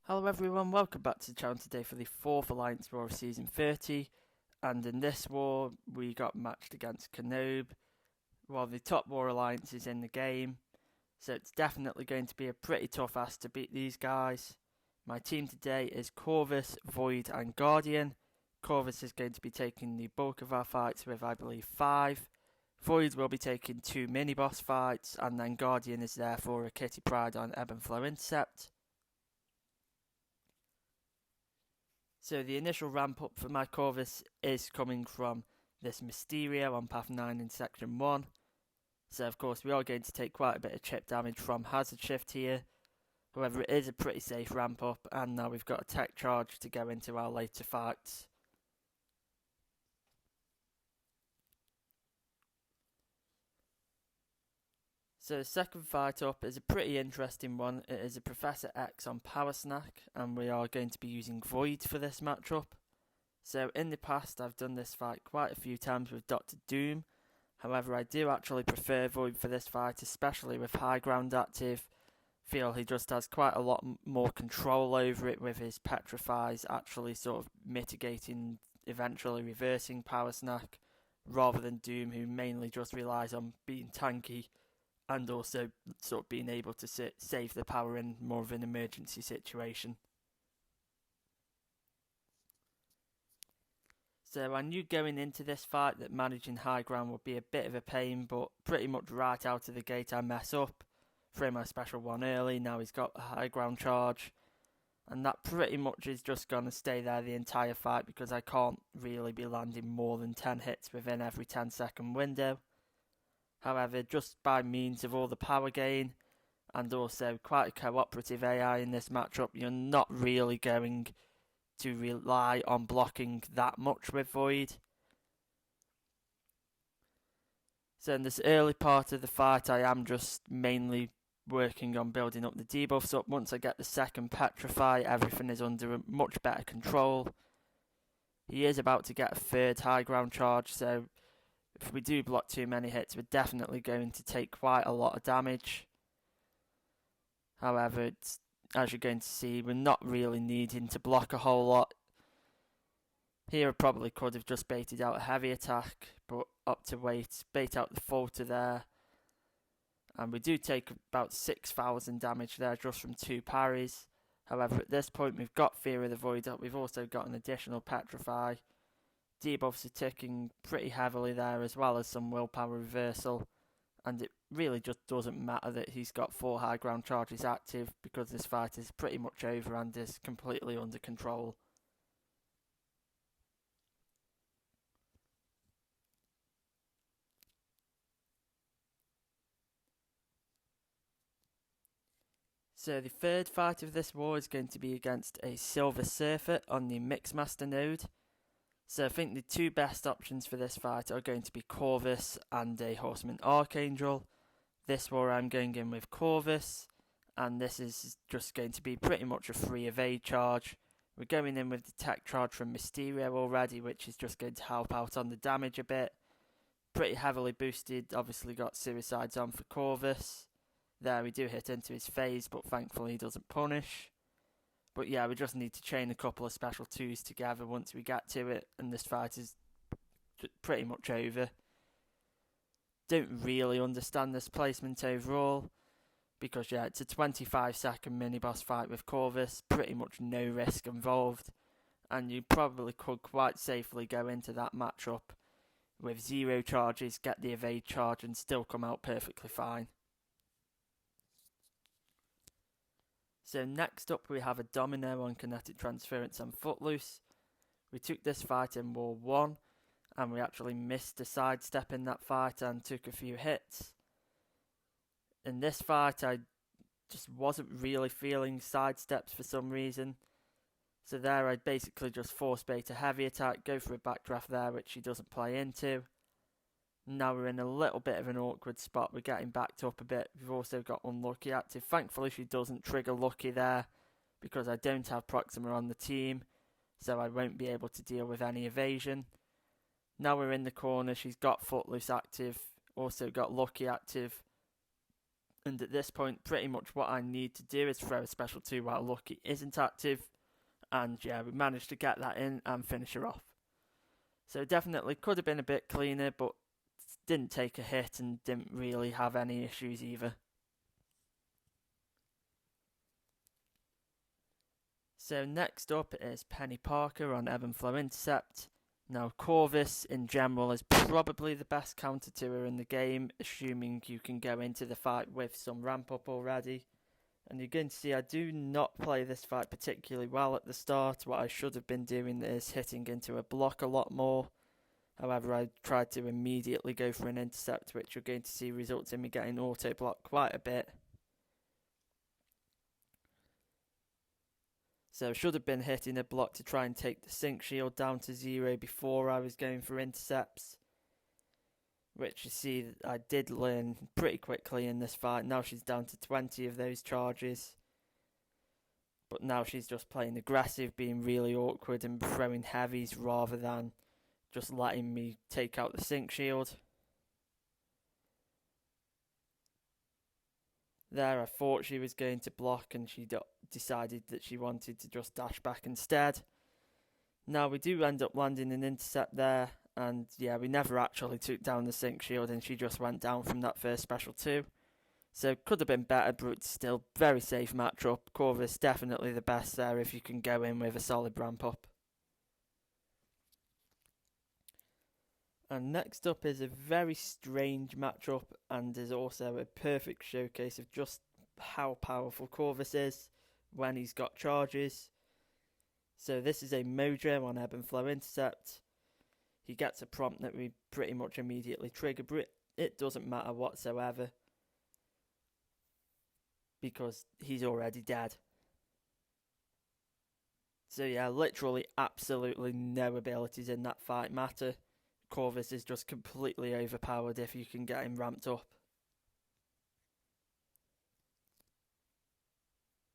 Hello everyone, welcome back to the channel today for the 4th Alliance War of Season 30, and in this war we got matched against kenOB, while the top war alliance is in the game, so it's definitely going to be a pretty tough ask to beat these guys. My team today is Corvus, Void and Guardian. Corvus is going to be taking the bulk of our fights with I believe 5. Void will be taking 2 mini-boss fights, and then Guardian is there for a Kitty Pride on Ebb and Flow Intercept. So the initial ramp up for my Corvus is coming from this Mysterio on path 9 in section 1. So of course we are going to take quite a bit of chip damage from Hazard Shift here. However, it is a pretty safe ramp up, and now we've got a tech charge to go into our later fights. So the second fight up is a pretty interesting one. It is a Professor X on Power Snack, and we are going to be using Void for this matchup. So in the past I've done this fight quite a few times with Dr. Doom. However, I do actually prefer Void for this fight, especially with high ground active. Feel he just has quite a lot more control over it, with his Petrifies actually sort of mitigating, eventually reversing Power Snack, rather than Doom, who mainly just relies on being tanky and also sort of being able to save the power in more of an emergency situation. So I knew going into this fight that managing high ground would be a bit of a pain, but pretty much right out of the gate I mess up. Throw my special one early, now he's got a high ground charge, and that pretty much is just going to stay there the entire fight because I can't really be landing more than 10 hits within every 10-second window. However, just by means of all the power gain and also quite a cooperative AI in this matchup, you're not really going to rely on blocking that much with Void. So in this early part of the fight, I am just mainly working on building up the debuffs up. Once I get the second Petrify, everything is under much better control. He is about to get a third high ground charge, so if we do block too many hits, we're definitely going to take quite a lot of damage. However, as you're going to see, we're not really needing to block a whole lot. Here I probably could have just baited out a heavy attack, but up to wait, bait out the falter there. And we do take about 6,000 damage there just from 2 parries. However, at this point we've got Fear of the Void up, we've also got an additional Petrify. Debuffs are ticking pretty heavily there, as well as some willpower reversal, and it really just doesn't matter that he's got 4 high ground charges active because this fight is pretty much over and is completely under control. So the third fight of this war is going to be against a Silver Surfer on the Mixmaster node. So I think the 2 best options for this fight are going to be Corvus and a Horseman Archangel. This war I'm going in with Corvus, and this is just going to be pretty much a free evade charge. We're going in with the tech charge from Mysterio already, which is just going to help out on the damage a bit. Pretty heavily boosted, obviously got Suicides on for Corvus. There we do hit into his phase, but thankfully he doesn't punish. But yeah, we just need to chain a couple of special 2s together once we get to it, and this fight is pretty much over. Don't really understand this placement overall, because yeah, it's a 25-second mini-boss fight with Corvus, pretty much no risk involved, and you probably could quite safely go into that matchup with 0 charges, get the evade charge, and still come out perfectly fine. So next up we have a Domino on Kinetic Transference and Footloose. We took this fight in War 1, and we actually missed a sidestep in that fight and took a few hits. In this fight I just wasn't really feeling sidesteps for some reason. So there I basically just force bait a heavy attack, go for a backdraft there which he doesn't play into. Now we're in a little bit of an awkward spot, we're getting backed up a bit. We've also got Unlucky active. Thankfully she doesn't trigger Lucky there, because I don't have Proxima on the team, so I won't be able to deal with any evasion. Now we're in the corner, she's got Footloose active, also got Lucky active. And at this point, pretty much what I need to do is throw a special 2 while Lucky isn't active. And yeah, we managed to get that in and finish her off. So definitely could have been a bit cleaner, but didn't take a hit and didn't really have any issues either. So next up is Penny Parker on Ebb and Flow Intercept. Now Corvus in general is probably the best counter to her in the game, assuming you can go into the fight with some ramp up already. And you're going to see I do not play this fight particularly well at the start. What I should have been doing is hitting into a block a lot more. However, I tried to immediately go for an intercept, which you're going to see results in me getting auto blocked quite a bit. So I should have been hitting a block to try and take the sync shield down to 0 before I was going for intercepts. Which you see I did learn pretty quickly in this fight. Now she's down to 20 of those charges. But now she's just playing aggressive, being really awkward and throwing heavies rather than just letting me take out the sync shield. There I thought she was going to block and she decided that she wanted to just dash back instead. Now we do end up landing an intercept there, and yeah, we never actually took down the sync shield and she just went down from that first special 2. So could have been better, but it's still very safe matchup. Corvus definitely the best there if you can go in with a solid ramp up. And next up is a very strange matchup and is also a perfect showcase of just how powerful Corvus is when he's got charges. So this is a Mojo on Ebb and Flow Intercept. He gets a prompt that we pretty much immediately trigger, but it doesn't matter whatsoever because he's already dead. So yeah, literally absolutely no abilities in that fight matter. Corvus is just completely overpowered if you can get him ramped up.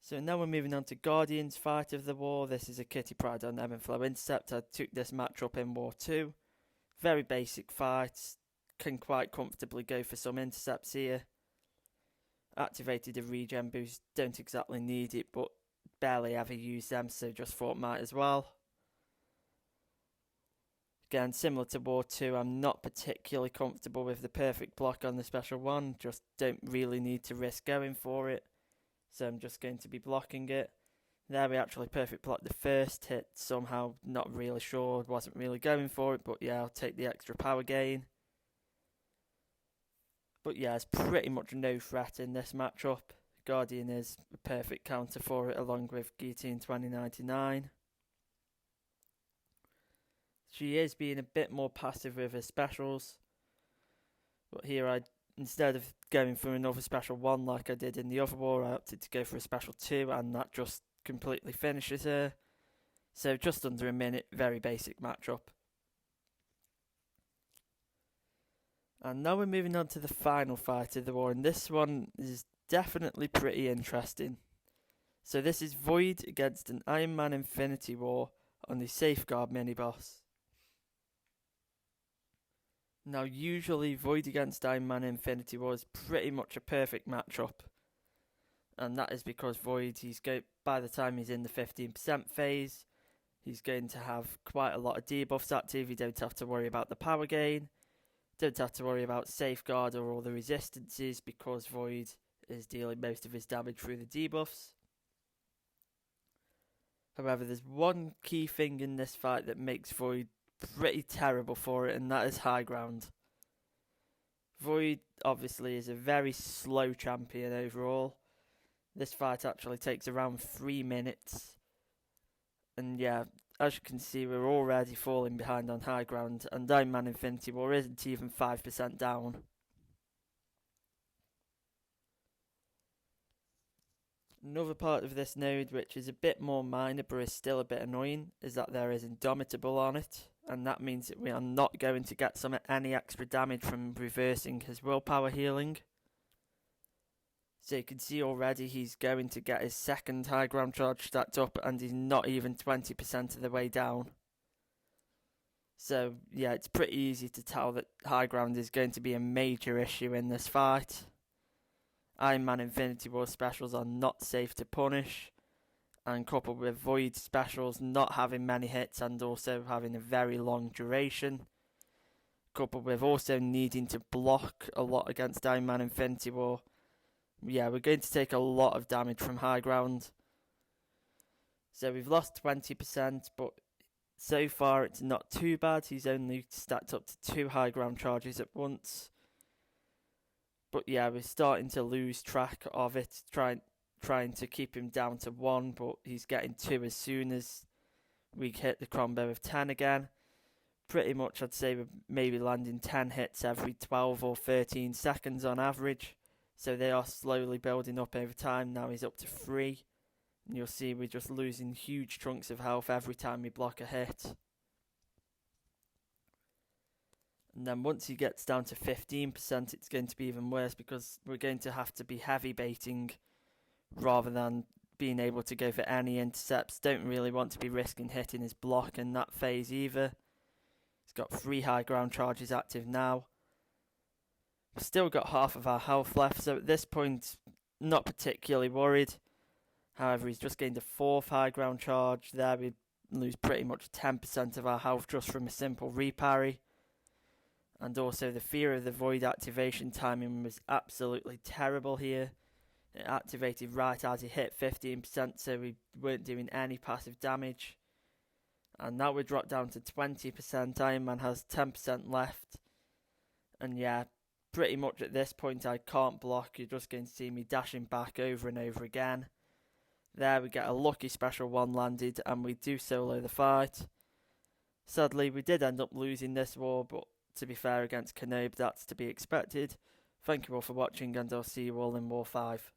So now we're moving on to Guardian's Fight of the War. This is a Kitty Pryde on Ebb and Flow Intercept. I took this match up in War 2. Very basic fights. Can quite comfortably go for some intercepts here. Activated a regen boost. Don't exactly need it, but barely ever use them, so just thought might as well. Again, similar to War 2, I'm not particularly comfortable with the perfect block on the special 1. Just don't really need to risk going for it. So I'm just going to be blocking it. There we actually perfect blocked the first hit. Somehow not really sure, wasn't really going for it. But yeah, I'll take the extra power gain. But yeah, it's pretty much no threat in this matchup. Guardian is a perfect counter for it along with Guillotine 2099. She is being a bit more passive with her specials. But here instead of going for another special 1 like I did in the other war, I opted to go for a special 2 and that just completely finishes her. So just under a minute, very basic matchup. And now we're moving on to the final fight of the war, and this one is definitely pretty interesting. So this is Void against an Iron Man Infinity War on the Safeguard mini-boss. Now usually Void against Iron Man Infinity War is pretty much a perfect matchup. And that is because Void, by the time he's in the 15% phase, he's going to have quite a lot of debuffs active. You don't have to worry about the power gain. Don't have to worry about Safeguard or all the resistances because Void is dealing most of his damage through the debuffs. However, there's one key thing in this fight that makes Void pretty terrible for it, and that is high ground. Void obviously is a very slow champion overall. This fight actually takes around 3 minutes. And yeah, as you can see, we're already falling behind on high ground, and Iron Man Infinity War isn't even 5% down. Another part of this node, which is a bit more minor but is still a bit annoying, is that there is Indomitable on it, and that means that we are not going to get any extra damage from reversing his willpower healing. So you can see already he's going to get his second high ground charge stacked up, and he's not even 20% of the way down. So yeah, it's pretty easy to tell that high ground is going to be a major issue in this fight. Iron Man Infinity War specials are not safe to punish, and coupled with Void specials not having many hits and also having a very long duration, coupled with also needing to block a lot against Iron Man Infinity War, yeah, we're going to take a lot of damage from high ground. So we've lost 20%, but so far it's not too bad. He's only stacked up to 2 high ground charges at once. But yeah, we're starting to lose track of it, trying to keep him down to 1, but he's getting 2 as soon as we hit the combo of 10 again. Pretty much I'd say we're maybe landing 10 hits every 12 or 13 seconds on average. So they are slowly building up over time. Now he's up to 3. And you'll see we're just losing huge chunks of health every time we block a hit. And then once he gets down to 15%, it's going to be even worse because we're going to have to be heavy baiting rather than being able to go for any intercepts. Don't really want to be risking hitting his block in that phase either. He's got 3 high ground charges active now. We've still got half of our health left, so at this point, not particularly worried. However, he's just gained a 4th high ground charge. There we lose pretty much 10% of our health just from a simple reparry. And also the fear of the void activation timing was absolutely terrible here. It activated right as he hit 15%, so we weren't doing any passive damage. And now we're dropped down to 20%. Iron Man has 10% left. And yeah, pretty much at this point I can't block. You're just going to see me dashing back over and over again. There we get a lucky special 1 landed and we do solo the fight. Sadly we did end up losing this war, but to be fair against kenOB that's to be expected. Thank you all for watching and I'll see you all in War 5.